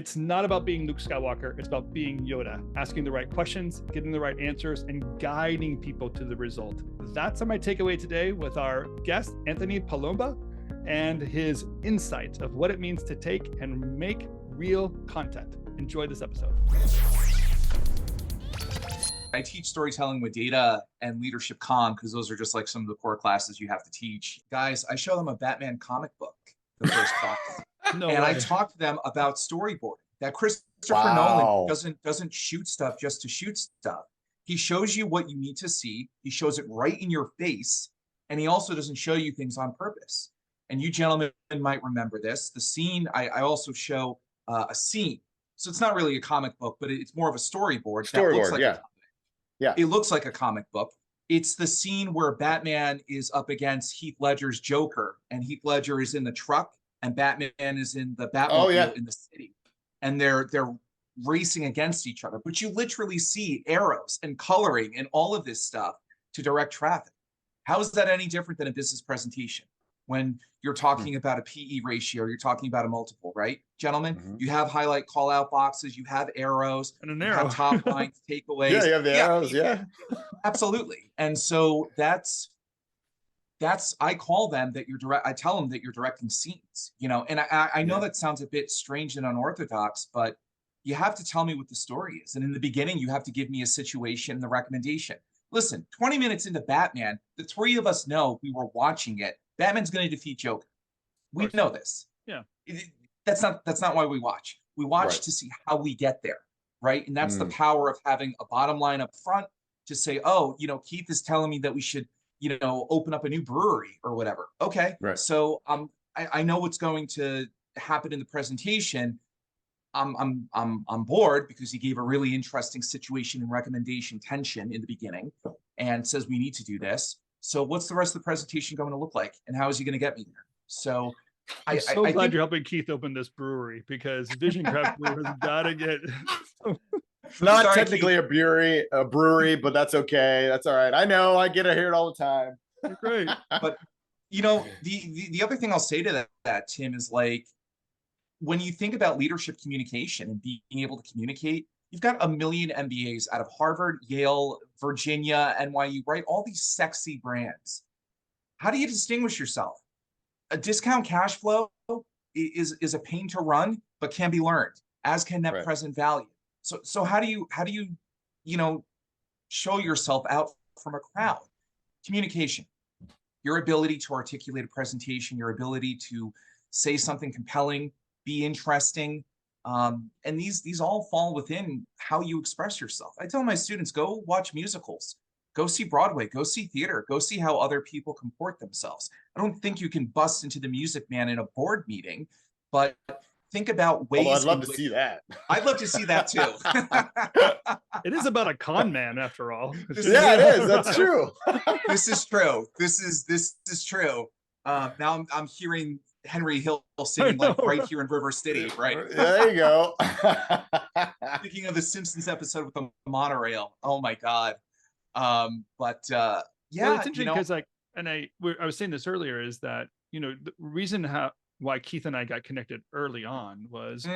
It's not about being Luke Skywalker. It's about being Yoda, asking the right questions, getting the right answers, and guiding people to the result. That's my takeaway today with our guest, Anthony Palomba, and his insights of what it means to take and make real content. Enjoy this episode. I teach storytelling with data and leadership comm because those are just like some of the core classes you have to teach. Guys, I show them a Batman comic book the first class. I talk to them about storyboarding. That Christopher Nolan doesn't shoot stuff just to shoot stuff. He shows you what you need to see. He shows it right in your face. And he also doesn't show you things on purpose. And you gentlemen might remember this. The scene, I also show a scene. So it's not really a comic book, but it's more of a storyboard. That looks like it looks like a comic book. It's the scene where Batman is up against Heath Ledger's Joker, and Heath Ledger is in the truck, and Batman is in the Batmobile in the city. And they're racing against each other. But you literally see arrows and coloring and all of this stuff to direct traffic. How is that any different than a business presentation? When you're talking about a PE ratio, you're talking about a multiple, right? Gentlemen, you have highlight call out boxes, you have arrows, and you have top lines, takeaways. Yeah, you have the arrows, Absolutely. And so that's I call them that I tell them that you're directing scenes, and I know that sounds a bit strange and unorthodox, but you have to tell me what the story is. And in the beginning, you have to give me a situation and the recommendation. Listen, 20 minutes into Batman, the three of us know we were watching it. Batman's going to defeat Joker. We know this. Yeah. That's not why we watch. We watch to see how we get there, right? And that's the power of having a bottom line up front to say, oh, Keith is telling me that we should, open up a new brewery or whatever. Okay. Right. So I know what's going to happen in the presentation. I'm on board because he gave a really interesting situation and recommendation tension in the beginning and says we need to do this. So what's the rest of the presentation going to look like, and how is he going to get me there? So I'm so glad you're helping Keith open this brewery, because Vision Craft Brew has got to get not technically a brewery, but that's okay. That's all right. I know, I hear it all the time. Great. But the other thing I'll say to that, Tim, is like, when you think about leadership communication and being able to communicate, you've got a million MBAs out of Harvard, Yale, Virginia, NYU, right? All these sexy brands. How do you distinguish yourself? A discount cash flow is a pain to run, but can be learned, as can net present value. So how do you show yourself out from a crowd? Communication, your ability to articulate a presentation, your ability to say something compelling, be interesting. And these all fall within how you express yourself. I tell my students, go watch musicals, go see Broadway, go see theater, go see how other people comport themselves. I don't think you can bust into the Music Man in a board meeting, but think about ways. I'd love to see that. I'd love to see that too. It is about a con man, after all. It is. That's true. This is true. This is true. Now I'm hearing Henry Hill sitting like right here in River City, right? There you go. Speaking of the Simpsons episode with the monorail, oh my God. Yeah, well, it's interesting because I was saying this earlier, is that the reason why Keith and I got connected early on was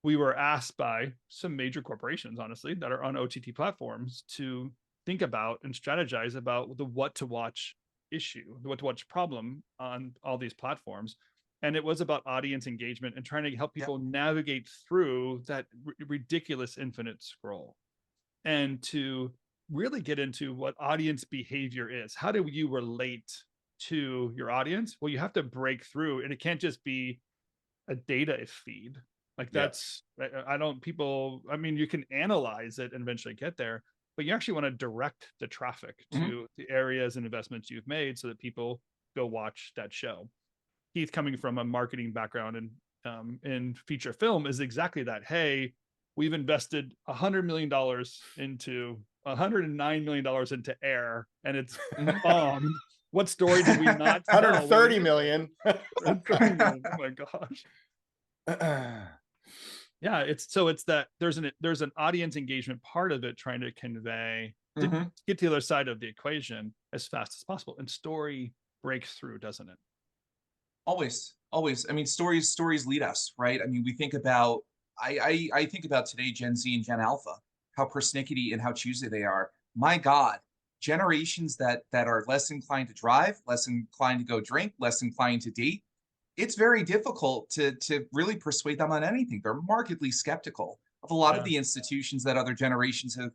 we were asked by some major corporations, honestly, that are on OTT platforms to think about and strategize about the what to watch issue, the what to watch problem on all these platforms. And it was about audience engagement and trying to help people navigate through that ridiculous infinite scroll, and to really get into what audience behavior is. How do you relate to your audience? Well, you have to break through, and it can't just be a data feed. Like that's, I mean, you can analyze it and eventually get there, but you actually want to direct the traffic to the areas and investments you've made so that people go watch that show. Keith, coming from a marketing background and in feature film, is exactly that. Hey, we've invested $100 million into $109 million into Air, and it's bombed. What story did we not tell? 130 million. 130 million. Oh my gosh. Yeah, it's that there's an audience engagement part of it, trying to convey to get to the other side of the equation as fast as possible. And story breaks through, doesn't it? Always. I mean, stories lead us, right? I mean, we think about I think about today, Gen Z and Gen Alpha, how persnickety and how choosy they are. My God, generations that are less inclined to drive, less inclined to go drink, less inclined to date, it's very difficult to really persuade them on anything. They're markedly skeptical of a lot of the institutions that other generations have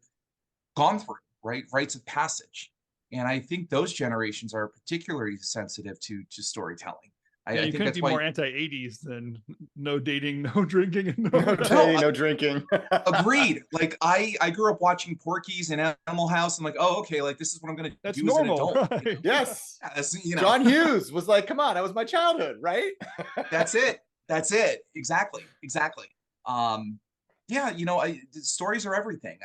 gone through, right? Rites of passage. And I think those generations are particularly sensitive to storytelling. I think couldn't be more anti-80s than no dating, no drinking, and no dating, no drinking. Agreed. Like I grew up watching Porky's and Animal House. I'm like, oh, okay, like this is what I'm gonna do normal, as an adult. right? You know? Yes. Yeah, John Hughes was like, come on, that was my childhood, right? That's it. Exactly. Yeah, stories are everything.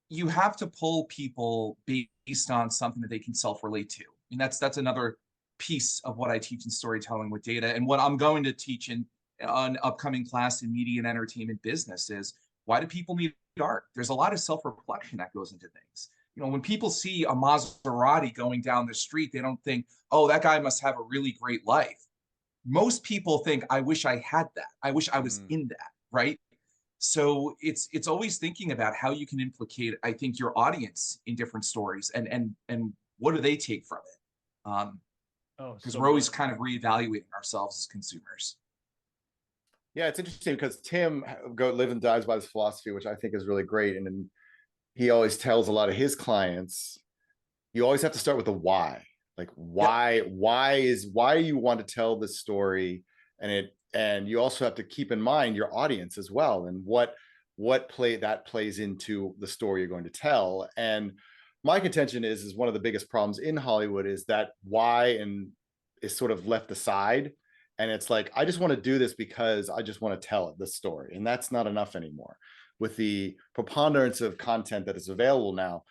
You have to pull people based on something that they can self-relate to. And that's another piece of what I teach in storytelling with data, and what I'm going to teach in an upcoming class in media and entertainment business is, why do people need art? There's a lot of self-reflection that goes into things. When people see a Maserati going down the street, they don't think, oh, that guy must have a really great life. Most people think, I wish I had that. I wish I was in that, right? So it's always thinking about how you can implicate, I think, your audience in different stories, and what do they take from it? Because we're always kind of reevaluating ourselves as consumers. Yeah, it's interesting because Tim lives and dies by this philosophy, which I think is really great. And then he always tells a lot of his clients, you always have to start with the why. Like why you want to tell this story, and you also have to keep in mind your audience as well, and what plays into the story you're going to tell. And my contention is one of the biggest problems in Hollywood is that why is sort of left aside. And it's like, I just want to do this because I just want to tell the story. And that's not enough anymore. With the preponderance of content that is available now,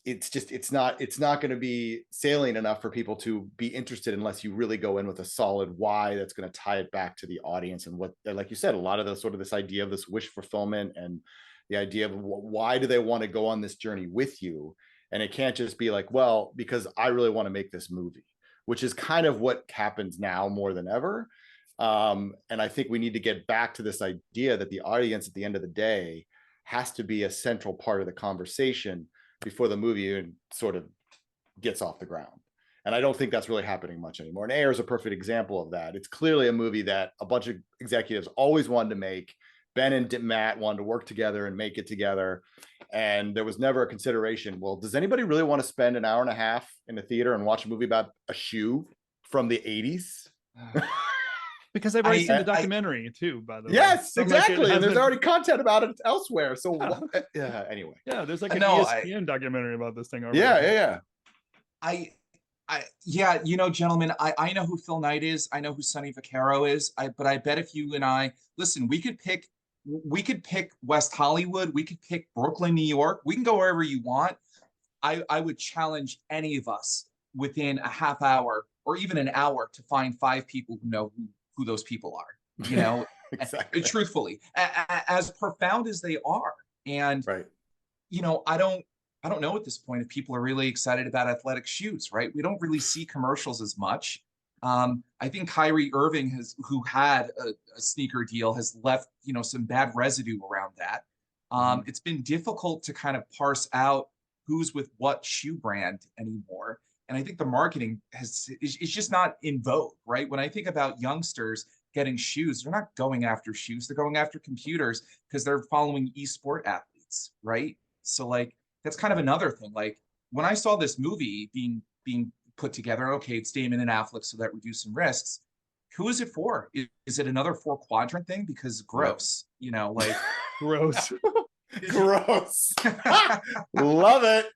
it's not going to be salient enough for people to be interested unless you really go in with a solid why that's going to tie it back to the audience. And what, like you said, a lot of the sort of this idea of this wish fulfillment, and the idea of why do they want to go on this journey with you? And it can't just be like, well, because I really want to make this movie, which is kind of what happens now more than ever. And I think we need to get back to this idea that the audience at the end of the day has to be a central part of the conversation before the movie sort of gets off the ground. And I don't think that's really happening much anymore. And Air is a perfect example of that. It's clearly a movie that a bunch of executives always wanted to make. Ben and Matt wanted to work together and make it together. And there was never a consideration, well, does anybody really want to spend an hour and a half in the theater and watch a movie about a shoe from the 80s? Because they've already seen the documentary too, by the way. Yes, exactly. And there's already content about it elsewhere. So anyway. Yeah, there's like an ESPN documentary about this thing already. Yeah. Yeah, gentlemen, I know who Phil Knight is. I know who Sonny Vaccaro is. But I bet if you and I listen, we could pick West Hollywood. We could pick Brooklyn, New York. We can go wherever you want. I would challenge any of us within a half hour or even an hour to find 5 people who know who those people are, exactly. Truthfully, as profound as they are. And, right. I don't know at this point if people are really excited about athletic shoes, right? We don't really see commercials as much. I think Kyrie Irving who had a sneaker deal, has left, some bad residue around that. It's been difficult to kind of parse out who's with what shoe brand anymore. And I think the marketing is just not in vogue, right? When I think about youngsters getting shoes, they're not going after shoes, they're going after computers because they're following esport athletes, right? So like, that's kind of another thing. Like when I saw this movie being put together, okay, it's Damon and Affleck, so that reduced some risks. Who is it for? Is it another 4-quadrant thing? Because gross, like gross. Gross. Love it.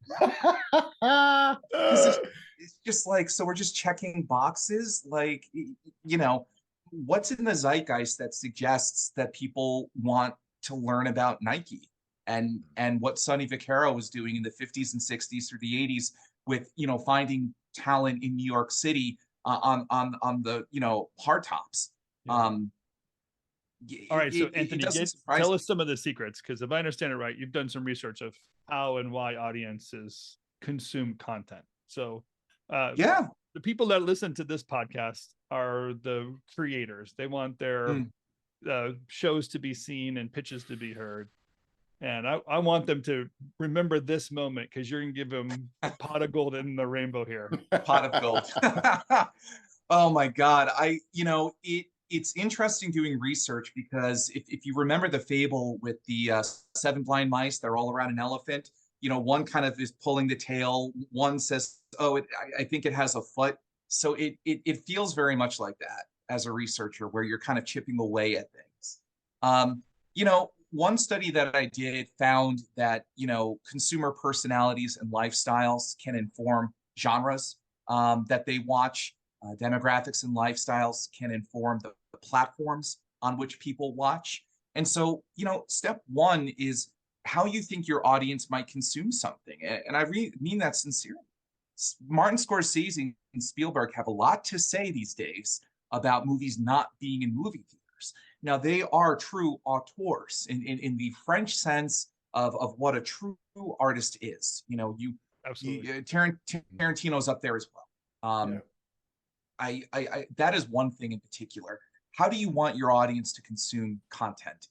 It's just like, so we're just checking boxes. Like, what's in the zeitgeist that suggests that people want to learn about Nike and what Sonny Vaccaro was doing in the 50s and 60s through the 80s with, finding talent in New York City on the, hard tops. All right, so Anthony, tell us some of the secrets, because if I understand it right, you've done some research of how and why audiences consume content. So the people that listen to this podcast are the creators. They want their shows to be seen and pitches to be heard. And I want them to remember this moment, because you're going to give them a pot of gold in the rainbow here. Pot of gold. Oh my God. It's interesting doing research, because if you remember the fable with the 7 blind mice, they're all around an elephant. One kind of is pulling the tail. One says, "Oh, I think it has a foot." So it feels very much like that as a researcher, where you're kind of chipping away at things. One study that I did found that, consumer personalities and lifestyles can inform genres that they watch. Demographics and lifestyles can inform the platforms on which people watch. And so, step one is how you think your audience might consume something. And I mean that sincerely. Martin Scorsese and Spielberg have a lot to say these days about movies not being in movie theaters. Now, they are true auteurs in the French sense of what a true artist is. Absolutely. Tarantino's up there as well. Yeah. That is one thing in particular. How do you want your audience to consume content?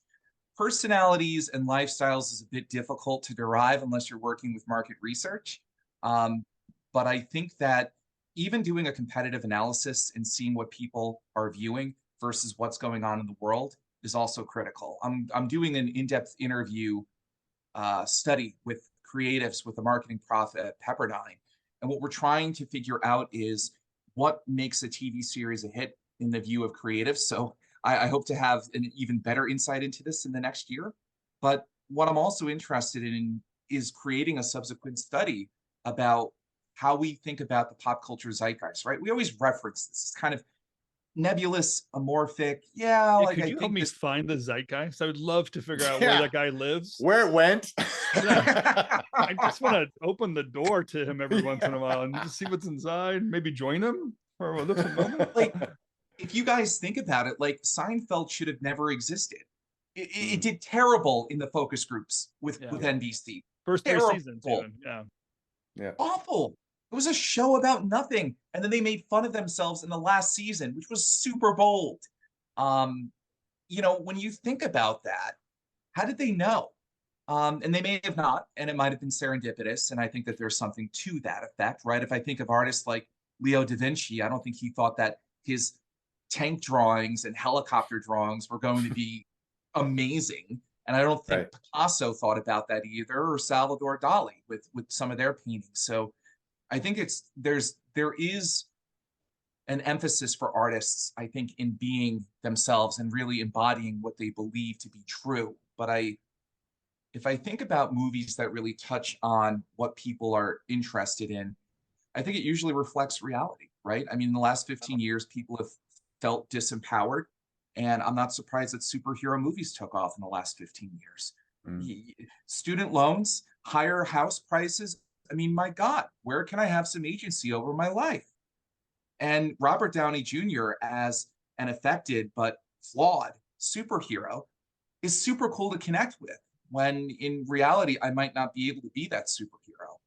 Personalities and lifestyles is a bit difficult to derive unless you're working with market research. But I think that even doing a competitive analysis and seeing what people are viewing versus what's going on in the world is also critical. I'm doing an in-depth interview study with creatives with the marketing prof at Pepperdine. And what we're trying to figure out is what makes a TV series a hit in the view of creatives. So I hope to have an even better insight into this in the next year. But what I'm also interested in is creating a subsequent study about how we think about the pop culture zeitgeist, right? We always reference this. It's kind of nebulous, amorphic. Could you help me find the zeitgeist? I would love to figure out where that guy lives, where it went. I just want to open the door to him every once in a while and just see what's inside. Maybe join him for a little moment. Like, if you guys think about it, like, Seinfeld should have never existed. It did terrible in the focus groups with NBC. First 3 seasons, even. Yeah. Awful. It was a show about nothing. And then they made fun of themselves in the last season, which was super bold. When you think about that, how did they know? And they may have not, and it might have been serendipitous. And I think that there's something to that effect, right? If I think of artists like Leo da Vinci, I don't think he thought that his tank drawings and helicopter drawings were going to be amazing. And I don't think Picasso thought about that either, or Salvador Dali with some of their paintings. So I think there is an emphasis for artists, I think, in being themselves and really embodying what they believe to be true. But if I think about movies that really touch on what people are interested in, I think it usually reflects reality, right? I mean, in the last 15 years, people have felt disempowered. And I'm not surprised that superhero movies took off in the last 15 years. Student loans, higher house prices. I mean, my God, where can I have some agency over my life? And Robert Downey Jr. as an affected but flawed superhero is super cool to connect with, when in reality, I might not be able to be that superhero.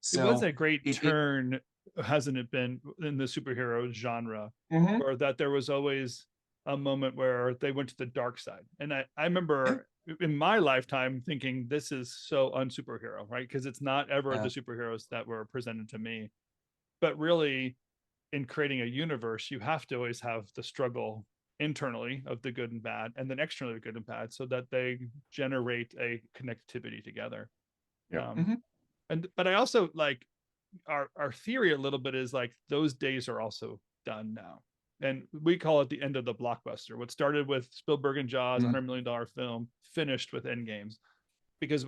So it was a great turn, hasn't it been, in the superhero genre, or that there was always a moment where they went to the dark side. And I remember in my lifetime thinking, this is so unsuperhero, right? Because it's not ever the superheroes that were presented to me. But really, in creating a universe, you have to always have the struggle internally of the good and bad, and then externally good and bad, so that they generate a connectivity together. But I also like our theory a little bit is like those days are also done now. And we call it the end of the blockbuster. What started with Spielberg and Jaws, $100 million film, finished with Endgames, because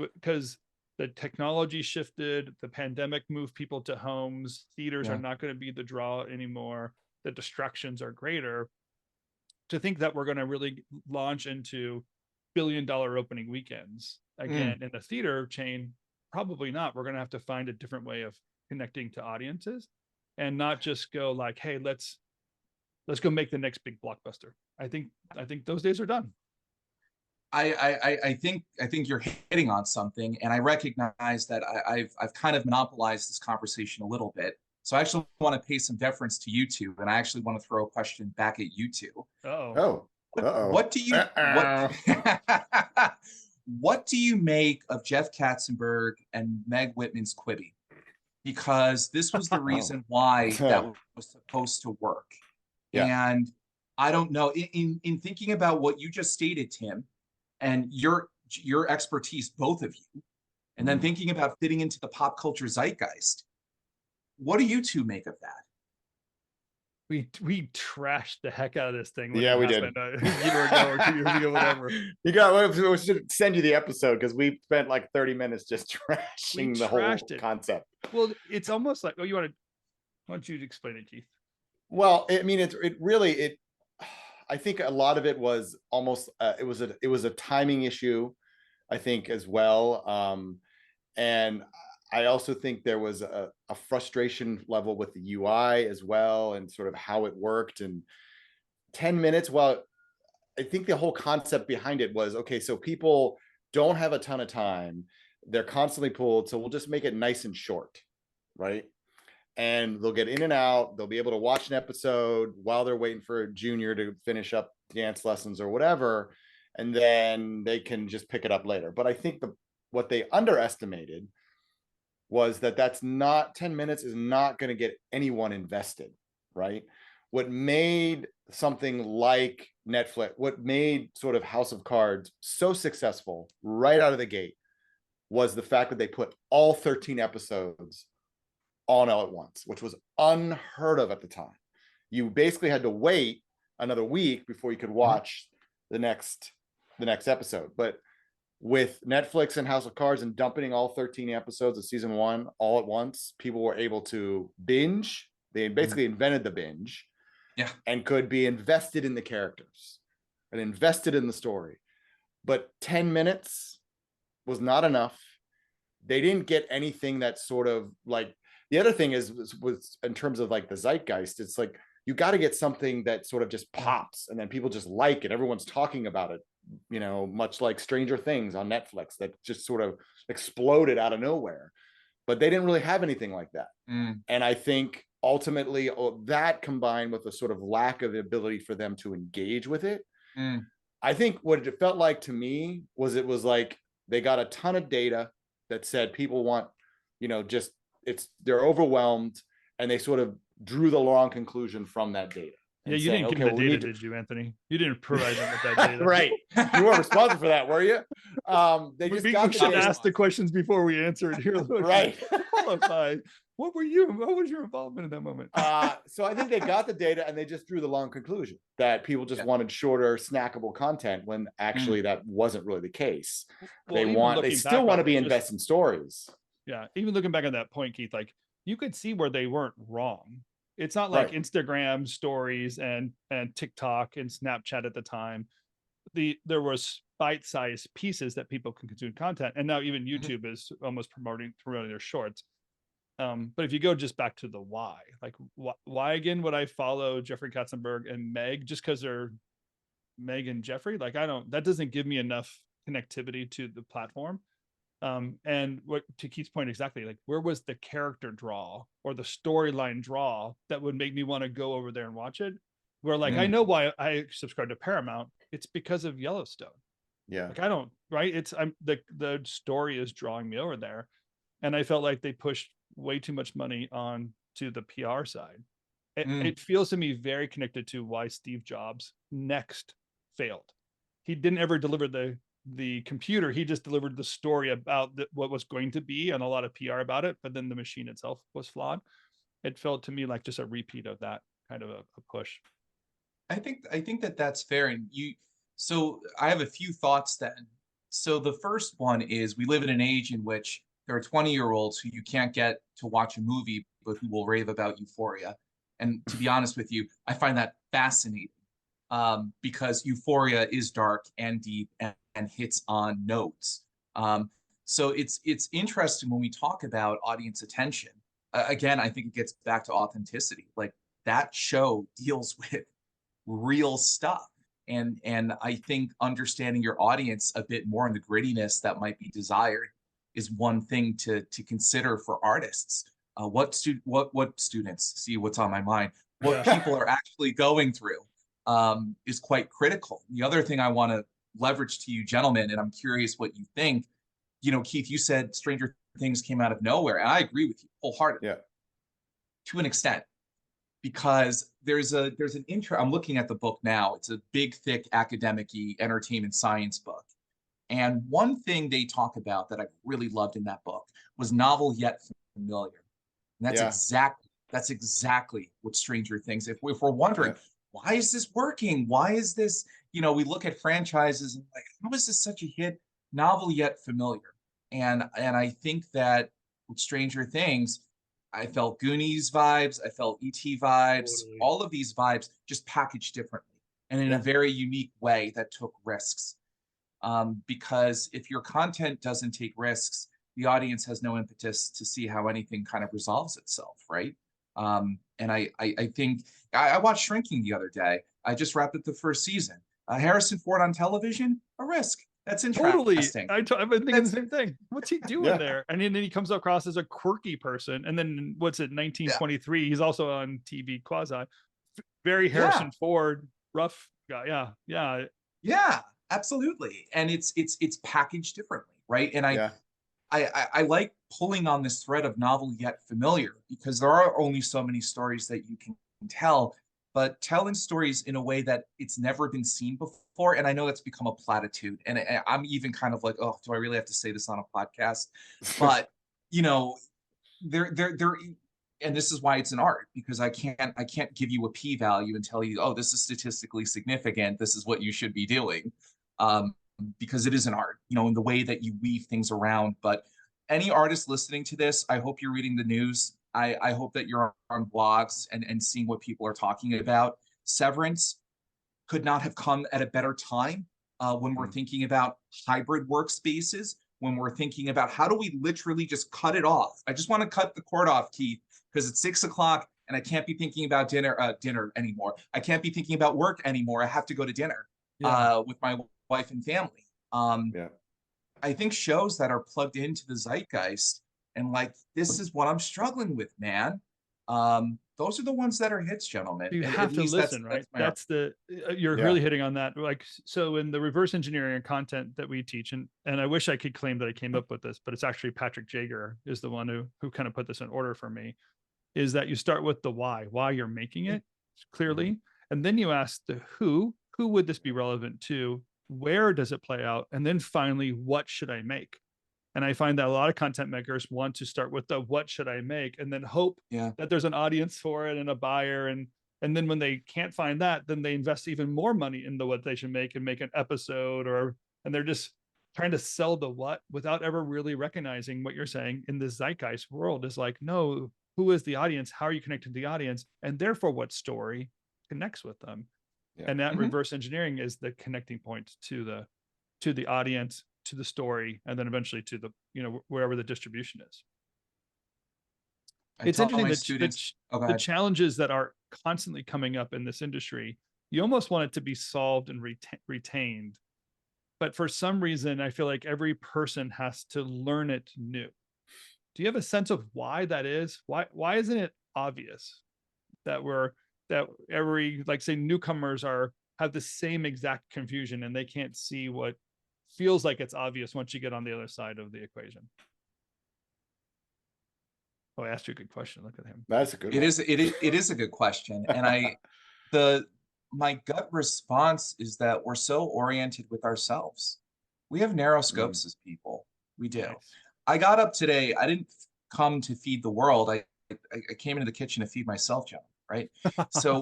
the technology shifted, the pandemic moved people to homes, theaters are not going to be the draw anymore, the distractions are greater. To think that we're going to really launch into billion-dollar opening weekends again in the theater chain, probably not. We're going to have to find a different way of connecting to audiences, and not just go like, hey, let's go make the next big blockbuster. I think those days are done. I think you're hitting on something, and I recognize that I've kind of monopolized this conversation a little bit. So I actually want to pay some deference to you two, and I actually want to throw a question back at you two. Oh, What do you what do you make of Jeff Katzenberg and Meg Whitman's Quibi? Because this was the reason why that was supposed to work. Yeah. And I don't know, in thinking about what you just stated, Tim, and your expertise, both of you, and then thinking about fitting into the pop culture zeitgeist, what do you two make of that? We trashed the heck out of this thing. Yeah, we did. A year ago or 2 years ago, whatever. We should send you the episode because we spent like 30 minutes just trashing the whole concept. Well, it's almost like, why don't you explain it, Keith? Well, I mean, I think a lot of it was almost it was a timing issue, I think, as well. And I also think there was a frustration level with the UI as well, and sort of how it worked. And 10 minutes, well, I think the whole concept behind it was, okay, so people don't have a ton of time. They're constantly pulled. So we'll just make it nice and short, right? And they'll get in and out. They'll be able to watch an episode while they're waiting for a junior to finish up dance lessons or whatever. And then they can just pick it up later. But I think what they underestimated was that's not 10 minutes is not going to get anyone invested, right? What made something like Netflix, what made sort of House of Cards so successful right out of the gate was the fact that they put all 13 episodes on all at once, which was unheard of at the time. You basically had to wait another week before you could watch the next episode. But with Netflix and House of Cards and dumping all 13 episodes of season 1 all at once, people were able to binge. They basically invented the binge, and could be invested in the characters and invested in the story. But 10 minutes was not enough. They didn't get anything that sort of like, the other thing was in terms of like the zeitgeist, it's like, you got to get something that sort of just pops and then people just like it. Everyone's talking about it, much like Stranger Things on Netflix that just sort of exploded out of nowhere. But they didn't really have anything like that. And I think ultimately that combined with a sort of lack of ability for them to engage with it, I think what it felt like to me was it was like they got a ton of data that said people want, they're overwhelmed, and they sort of drew the long conclusion from that data. Yeah, you didn't give them the data, did you, Anthony? You didn't provide them with that data. Right. You weren't responsible for that, were you? We should ask the questions before we answer it here. Right. Qualify. What was your involvement in that moment? So I think they got the data and they just drew the long conclusion that people just wanted shorter, snackable content, when actually that wasn't really the case. Well, they still want to be invested in stories. Yeah. Even looking back on that point, Keith, like you could see where they weren't wrong. It's not like Instagram stories and TikTok and Snapchat at the time. There was bite-sized pieces that people can consume content, and now even YouTube is almost promoting their shorts. But if you go just back to the why, like why again would I follow Jeffrey Katzenberg and Meg just because they're Meg and Jeffrey? Like that doesn't give me enough connectivity to the platform. And what, to Keith's point exactly, like where was the character draw or the storyline draw that would make me want to go over there and watch it? Where like I know why I subscribe to Paramount. It's because of Yellowstone. Yeah. Like I don't, right? The story is drawing me over there. And I felt like they pushed way too much money on to the PR side. It feels to me very connected to why Steve Jobs next failed. He didn't ever deliver the computer. He just delivered the story about what was going to be and a lot of PR about it, but then the machine itself was flawed. It felt to me like just a repeat of that kind of a push. I think that's fair. And so I have a few thoughts then. So the first one is we live in an age in which there are 20-year-olds who you can't get to watch a movie, but who will rave about Euphoria. And to be honest with you, I find that fascinating because Euphoria is dark and deep and hits on notes. So it's interesting when we talk about audience attention. Again, I think it gets back to authenticity. Like that show deals with real stuff. And I think understanding your audience a bit more and the grittiness that might be desired is one thing to consider for artists. What students, see what's on my mind, what people are actually going through. is quite critical. The other thing I want to leverage to you gentlemen, and I'm curious what you think, Keith, you said Stranger Things came out of nowhere, and I agree with you wholeheartedly to an extent, because there's an intro. I'm looking at the book now. It's a big, thick, academic-y entertainment science book. And one thing they talk about that I really loved in that book was novel yet familiar. And that's exactly what Stranger Things, if we're wondering, why is this working? Why is this, we look at franchises and like, how is this such a hit? Novel yet familiar. And I think that with Stranger Things, I felt Goonies vibes, I felt ET vibes, all of these vibes just packaged differently and in a very unique way that took risks. Because if your content doesn't take risks, the audience has no impetus to see how anything kind of resolves itself, right? And I think I watched Shrinking the other day. I just wrapped up the first season. Harrison Ford on television, a risk. That's interesting. I've been thinking the same thing. What's he doing there? And then he comes across as a quirky person. And then 1923? He's also on TV quasi. Very Harrison Ford, rough guy. Yeah, absolutely. And it's packaged differently, right? And I like pulling on this thread of novel yet familiar, because there are only so many stories that you can tell, but telling stories in a way that it's never been seen before. And I know that's become a platitude. And I'm even kind of like, oh, do I really have to say this on a podcast? But, there, and this is why it's an art, because I can't give you a p-value and tell you, oh, this is statistically significant, this is what you should be doing. Because it is an art, in the way that you weave things around. But any artist listening to this, I hope you're reading the news. I hope that you're on blogs and seeing what people are talking about. Severance could not have come at a better time when we're thinking about hybrid workspaces, when we're thinking about how do we literally just cut it off. I just want to cut the cord off, Keith, because it's 6 o'clock and I can't be thinking about dinner anymore. I can't be thinking about work anymore. I have to go to dinner with my wife and family. I think shows that are plugged into the zeitgeist and like, this is what I'm struggling with, man. Those are the ones that are hits, gentlemen. You have to listen, right? That's you're really hitting on that. Like, so in the reverse engineering and content that we teach, and I wish I could claim that I came up with this, but it's actually Patrick Jager is the one who kind of put this in order for me, is that you start with the why you're making it clearly. And then you ask the who would this be relevant to? Where does it play out? And then finally, what should I make? And I find that a lot of content makers want to start with the what should I make, and then hope that there's an audience for it and a buyer. And then when they can't find that, then they invest even more money into what they should make and make an episode, and they're just trying to sell the what without ever really recognizing what you're saying in the zeitgeist world is like, no, who is the audience? How are you connecting to the audience? And therefore what story connects with them? And that reverse engineering is the connecting point to the audience, to the story, and then eventually to the, wherever the distribution is. It's interesting that the challenges that are constantly coming up in this industry, you almost want it to be solved and retained. But for some reason, I feel like every person has to learn it new. Do you have a sense of why that is? Why isn't it obvious that every, like, say, newcomers have the same exact confusion and they can't see what feels like it's obvious once you get on the other side of the equation? Oh, I asked you a good question. Look at him. That's a good one. It is a good question. And my gut response is that we're so oriented with ourselves. We have narrow scopes as people. We do. Nice. I got up today. I didn't come to feed the world. I came into the kitchen to feed myself, John. Right. So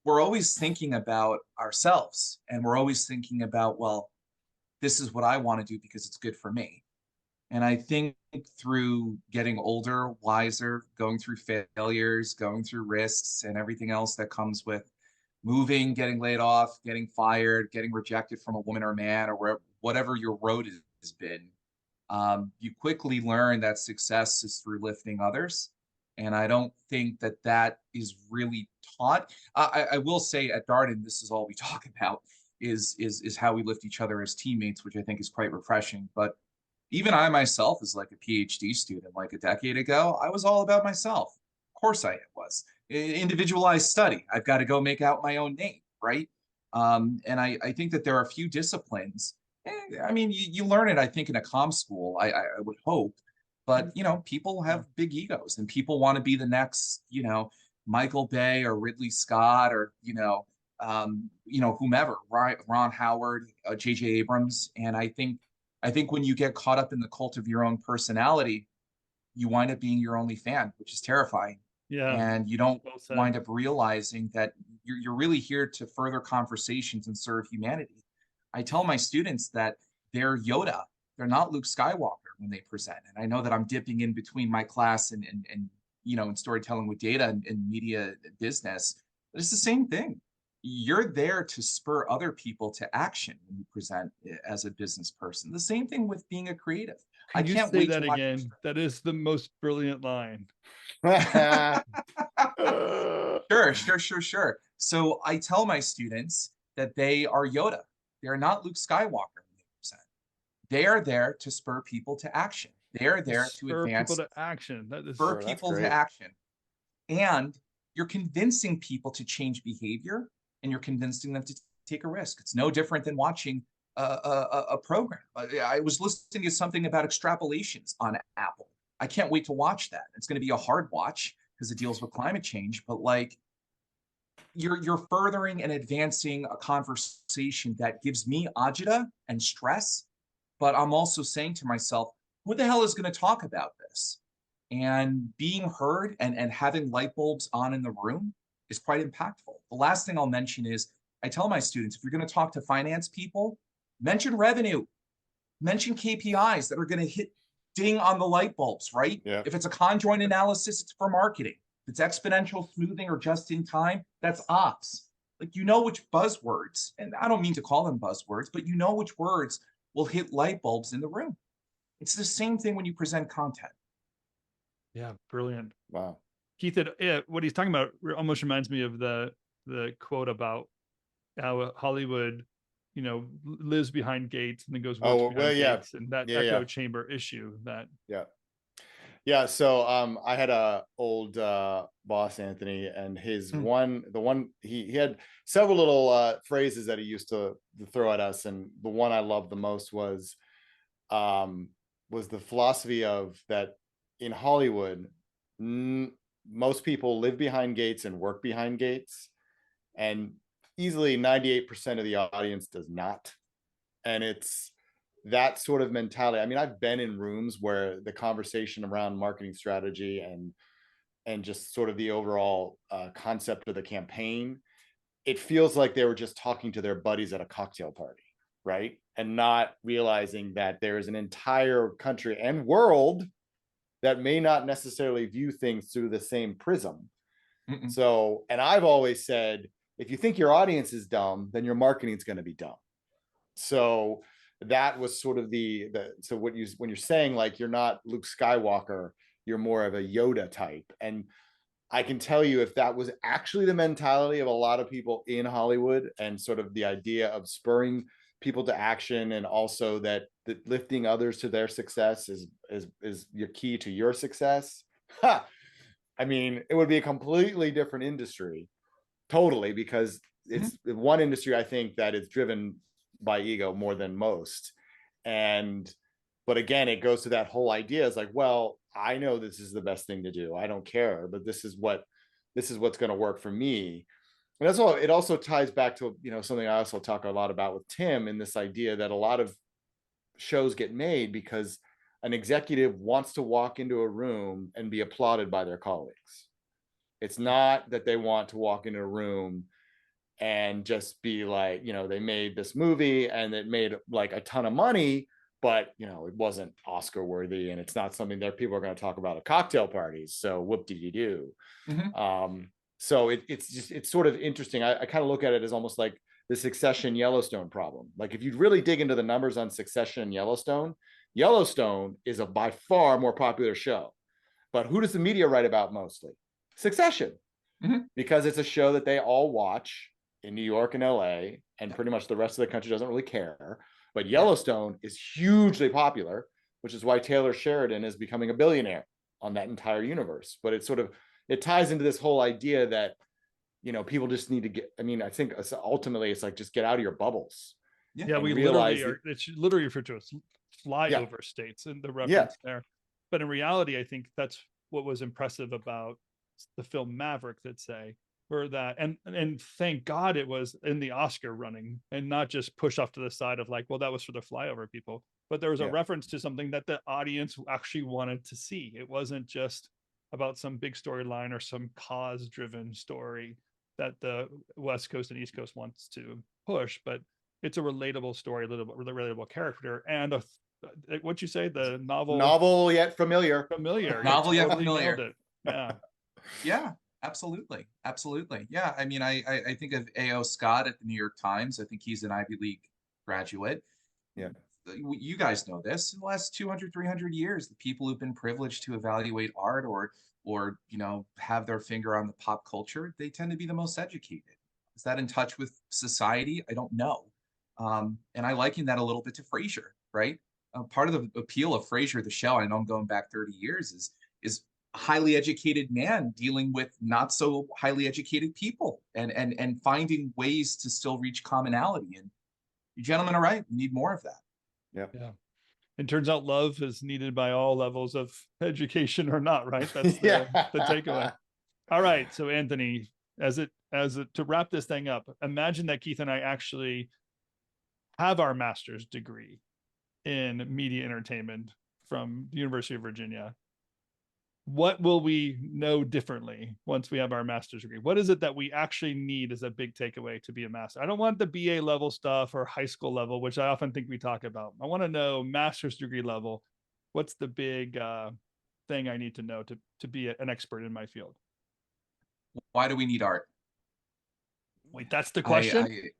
we're always thinking about ourselves, and we're always thinking about, well, this is what I want to do because it's good for me. And I think through getting older, wiser, going through failures, going through risks and everything else that comes with moving, getting laid off, getting fired, getting rejected from a woman or man, or whatever your road has been, you quickly learn that success is through lifting others. And I don't think that is really taught. I will say at Darden, this is all we talk about is how we lift each other as teammates, which I think is quite refreshing. But even I myself, as like a PhD student, like a decade ago, I was all about myself. Of course I was. Individualized study. I've got to go make out my own name, right? And I think that there are a few disciplines. I mean, you learn it, I think, in a comm school, I would hope. But, you know, people have big egos and people want to be the next, you know, Michael Bay or Ridley Scott or, whomever, Ron Howard, J.J. Abrams. And I think when you get caught up in the cult of your own personality, you wind up being your only fan, which is terrifying. Yeah. And you don't wind up realizing that you're really here to further conversations and serve humanity. I tell my students that they're Yoda. They're not Luke Skywalker when they present. And I know that I'm dipping in between my class and in storytelling with data and media business, but it's the same thing. You're there to spur other people to action when you present as a business person. The same thing with being a creative. I can't say that again. That is the most brilliant line. Sure. So I tell my students that they are Yoda. They're not Luke Skywalker when they present. They are there to spur people to action. They are there to advance people to action. Spur people to action. And you're convincing people to change behavior, and you're convincing them to take a risk. It's no different than watching a program. I was listening to something about extrapolations on Apple. I can't wait to watch that. It's going to be a hard watch because it deals with climate change, but like you're furthering and advancing a conversation that gives me agita and stress, but I'm also saying to myself, who the hell is going to talk about this? And being heard and having light bulbs on in the room is quite impactful. The last thing I'll mention is I tell my students, if you're going to talk to finance people, mention revenue, mention KPIs that are going to hit ding on the light bulbs, right? Yeah. If it's a conjoint analysis, it's for marketing. If it's exponential smoothing or just in time, that's ops. Like, you know which buzzwords, and I don't mean to call them buzzwords, but you know which words will hit light bulbs in the room. It's the same thing when you present content. Yeah, brilliant. Wow. Keith, what he's talking about almost reminds me of the quote about how Hollywood, lives behind gates and then goes behind gates, and that echo chamber issue. So I had a old boss, Anthony, and his he had several little phrases that he used to throw at us, and the one I loved the most was the philosophy of that in Hollywood, most people live behind gates and work behind gates, and easily 98% of the audience does not. And it's that sort of mentality. I mean, I've been in rooms where the conversation around marketing strategy and just sort of the overall concept of the campaign, it feels like they were just talking to their buddies at a cocktail party, right? And not realizing that there's an entire country and world that may not necessarily view things through the same prism. So, and I've always said, if you think your audience is dumb, then your marketing is going to be dumb. So that was sort of so when you're saying like you're not Luke Skywalker, you're more of a Yoda type. And I can tell you, if that was actually the mentality of a lot of people in Hollywood, and sort of the idea of spurring people to action, and also that lifting others to their success is your key to your success. I mean, it would be a completely different industry. Totally, because it's one industry I think that is driven by ego more than most. But again, it goes to that whole idea. It's like, well, I know this is the best thing to do. I don't care, but this is what's going to work for me. And that's all. It also ties back to, something I also talk a lot about with Tim, in this idea that a lot of shows get made because an executive wants to walk into a room and be applauded by their colleagues. It's not that they want to walk into a room and just be like, they made this movie and it made like a ton of money, but it wasn't Oscar worthy, and it's not something that people are going to talk about at cocktail parties. So whoop-de-doo. So it's sort of interesting. I kind of look at it as almost like the Succession Yellowstone problem. Like, if you really dig into the numbers on Succession and Yellowstone is a by far more popular show. But who does the media write about mostly? Succession. Because it's a show that they all watch in New York and LA, and pretty much the rest of the country doesn't really care. But Yellowstone is hugely popular, which is why Taylor Sheridan is becoming a billionaire on that entire universe. But it ties into this whole idea that, people just need to get, I think ultimately it's like, just get out of your bubbles. Yeah, we literally are, it's literally referred to as flyover states in the reference there. But in reality, I think that's what was impressive about the film Maverick, that say, or that, and thank God it was in the Oscar running and not just push off to the side of like, well, that was for the flyover people. But there was a reference to something that the audience actually wanted to see. It wasn't just about some big storyline or some cause-driven story that the West Coast and East Coast wants to push, but it's a relatable story, relatable character, and what'd you say? The novel yet familiar. Novel yet familiar. Yeah. Yeah, absolutely. Absolutely. Yeah. I mean, I think of A.O. Scott at the New York Times. I think he's an Ivy League graduate. Yeah. You guys know this. In the last 200, 300 years, the people who've been privileged to evaluate art or have their finger on the pop culture, they tend to be the most educated. Is that in touch with society? I don't know. And I liken that a little bit to Frasier, right? Part of the appeal of Frasier, the show, I know I'm going back 30 years, is a highly educated man dealing with not so highly educated people and finding ways to still reach commonality. And you gentlemen are right. We need more of that. Yeah. It turns out love is needed by all levels of education or not, right? That's the takeaway. All right. So Anthony, to wrap this thing up, imagine that Keith and I actually have our master's degree in media entertainment from the University of Virginia. What will we know differently once we have our master's degree? What is it that we actually need as a big takeaway to be a master? I don't want the BA level stuff or high school level, which I often think we talk about. I want to know master's degree level. What's the big thing I need to know to be an expert in my field? Why do we need art? Wait, that's the question?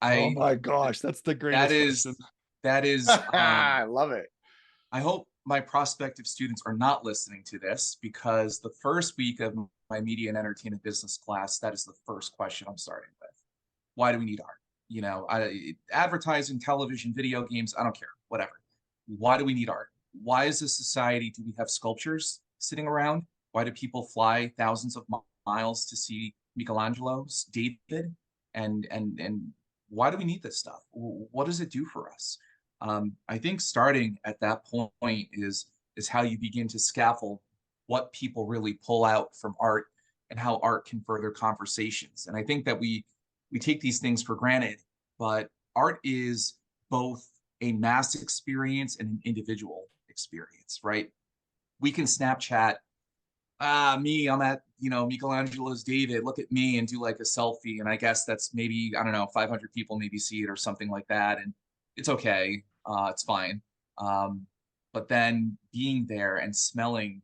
Oh my gosh, that's the greatest question. That is, I love it. I hope my prospective students are not listening to this, because the first week of my media and entertainment business class, that is the first question I'm starting with. Why do we need art? Advertising, television, video games, I don't care, whatever. Why do we need art? Why as a society do we have sculptures sitting around? Why do people fly thousands of miles to see Michelangelo's David? And why do we need this stuff? What does it do for us? I think starting at that point is how you begin to scaffold what people really pull out from art and how art can further conversations. And I think that we take these things for granted, but art is both a mass experience and an individual experience, right? We can Snapchat, I'm at, Michelangelo's David, look at me, and do like a selfie. And I guess that's maybe, I don't know, 500 people maybe see it or something like that. And it's okay. It's fine. But then being there and smelling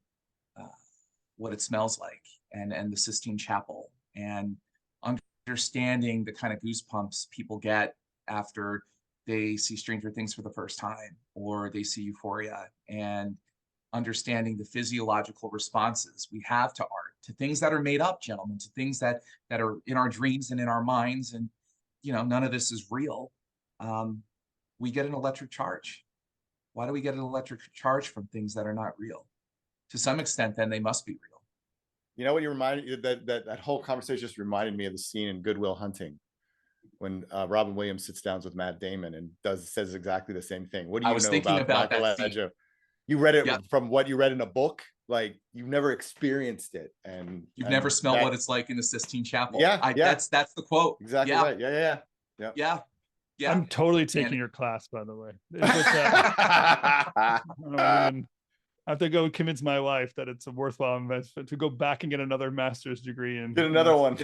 what it smells like, and the Sistine Chapel, and understanding the kind of goosebumps people get after they see Stranger Things for the first time, or they see Euphoria, and understanding the physiological responses we have to art, to things that are made up, gentlemen, to things that are in our dreams and in our minds, and none of this is real. We get an electric charge. Why do we get an electric charge from things that are not real? To some extent, then they must be real. You know what you reminded, that whole conversation just reminded me of the scene in Good Will Hunting, when Robin Williams sits down with Matt Damon and says exactly the same thing. What do you know about Michelangelo? You read it from what you read in a book. Like, you've never experienced it, and you've never smelled what it's like in the Sistine Chapel. Yeah, That's the quote. Exactly right. Yeah. I'm totally taking your class, by the way. I have to go convince my wife that it's a worthwhile investment to go back and get another master's degree and get another one.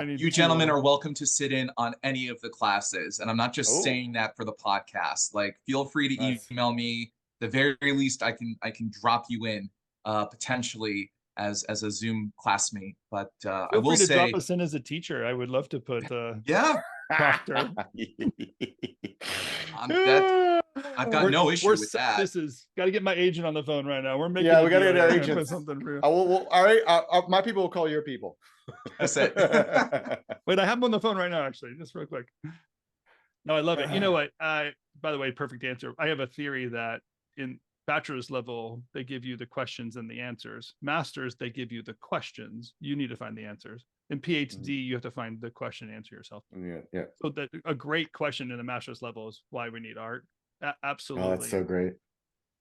You gentlemen are welcome to sit in on any of the classes, and I'm not just saying that for the podcast. Like, feel free to email me. The very least, I can drop you in potentially as a Zoom classmate. But I will say, drop us in as a teacher. I would love to put proctor. I've got no issue with that. This is got to get my agent on the phone right now. We're making we got to get our agent. Something real. All right, my people will call your people. That's it. Wait, I have them on the phone right now, actually, just real quick. No, I love it. You know what? By the way, perfect answer. I have a theory that in bachelor's level, they give you the questions and the answers. Masters, they give you the questions. You need to find the answers. In PhD, you have to find the question and answer yourself. Yeah. So that a great question in the master's level is why we need art. Absolutely. Oh, that's so great.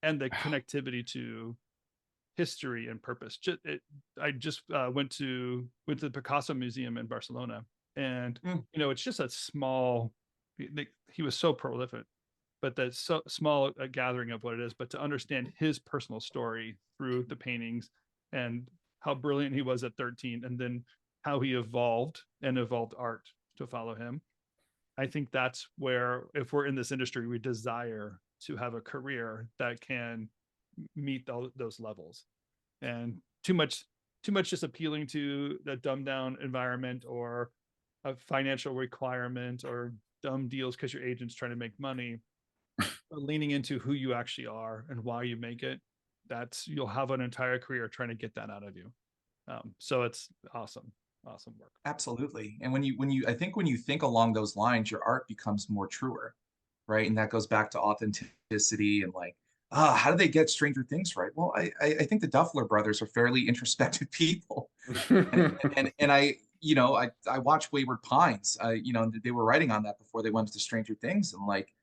And the connectivity to history and purpose. I just went to the Picasso Museum in Barcelona, and it's just a small. He was so prolific, but that's so small a gathering of what it is. But to understand his personal story through the paintings and how brilliant he was at 13, and then how he evolved art to follow him. I think that's where, if we're in this industry, we desire to have a career that can meet those levels. And too much just appealing to the dumbed down environment or a financial requirement or dumb deals because your agent's trying to make money, leaning into who you actually are and why you make it. You'll have an entire career trying to get that out of you. So it's awesome work. Absolutely. And when you think along those lines, your art becomes more truer, right? And that goes back to authenticity and like, how do they get Stranger Things right? Well, I think the Duffler brothers are fairly introspective people. and I watched Wayward Pines. They were writing on that before they went to Stranger Things, and like,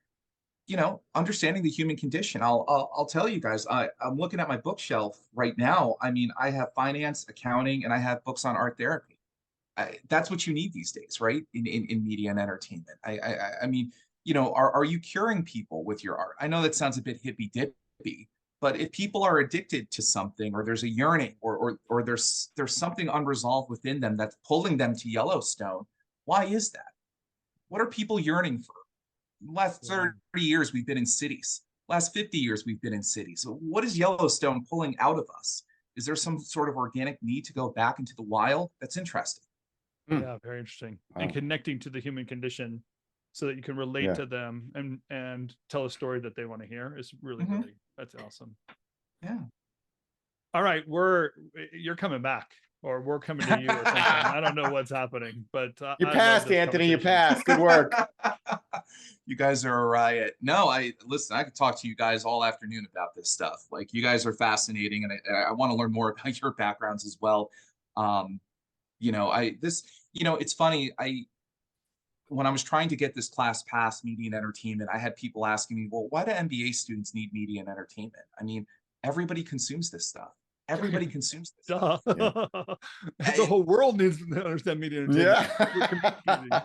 understanding the human condition. I'll tell you guys, I'm looking at my bookshelf right now. I mean, I have finance, accounting, and I have books on art therapy. That's what you need these days, right? In media and entertainment. I mean, are you curing people with your art? I know that sounds a bit hippy dippy, but if people are addicted to something, or there's a yearning, or there's something unresolved within them that's pulling them to Yellowstone, why is that? What are people yearning for? Last 30 years, we've been in cities. Last 50 years, we've been in cities. So what is Yellowstone pulling out of us? Is there some sort of organic need to go back into the wild? That's interesting. Yeah, very interesting. Wow. And connecting to the human condition so that you can relate to them and tell a story that they want to hear is really, that's awesome. Yeah. All right, you're coming back, or we're coming to you or something. I don't know what's happening, but you passed, Anthony. You passed. Good work. You guys are a riot. No, listen, I could talk to you guys all afternoon about this stuff. Like, you guys are fascinating, and I want to learn more about your backgrounds as well. It's funny. When I was trying to get this class passed, media and entertainment, I had people asking me, well, why do MBA students need media and entertainment? I mean, everybody consumes this stuff. Everybody consumes this stuff. The whole world needs to understand media and entertainment. Yeah.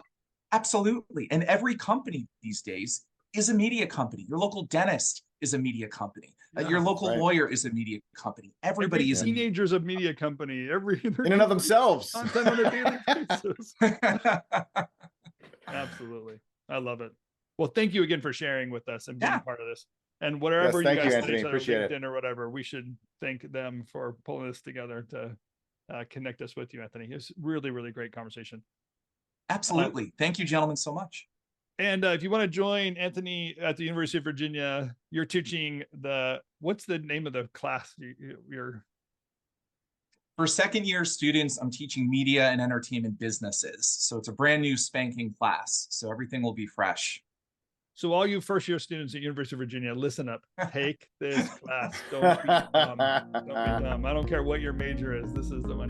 Absolutely. And every company these days is a media company. Your local dentist is a media company. Your local lawyer is a media company. Everybody is a teenager's a media company. In and of themselves. Content on a daily basis. Absolutely. I love it. Well, thank you again for sharing with us and being part of this. And whatever you guys finish on LinkedIn or whatever, we should thank them for pulling this together to connect us with you, Anthony. It was really, really great conversation. Absolutely. Thank you, gentlemen, so much. And if you want to join Anthony at the University of Virginia, you're teaching what's the name of the class you're? For second-year students, I'm teaching media and entertainment businesses. So it's a brand new spanking class. So everything will be fresh. So all you first-year students at University of Virginia, listen up. Take this class. Don't be dumb. Don't be dumb. I don't care what your major is. This is the one.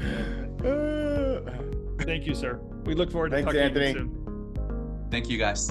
Thank you, sir. We look forward to talking to you soon. Thank you, guys.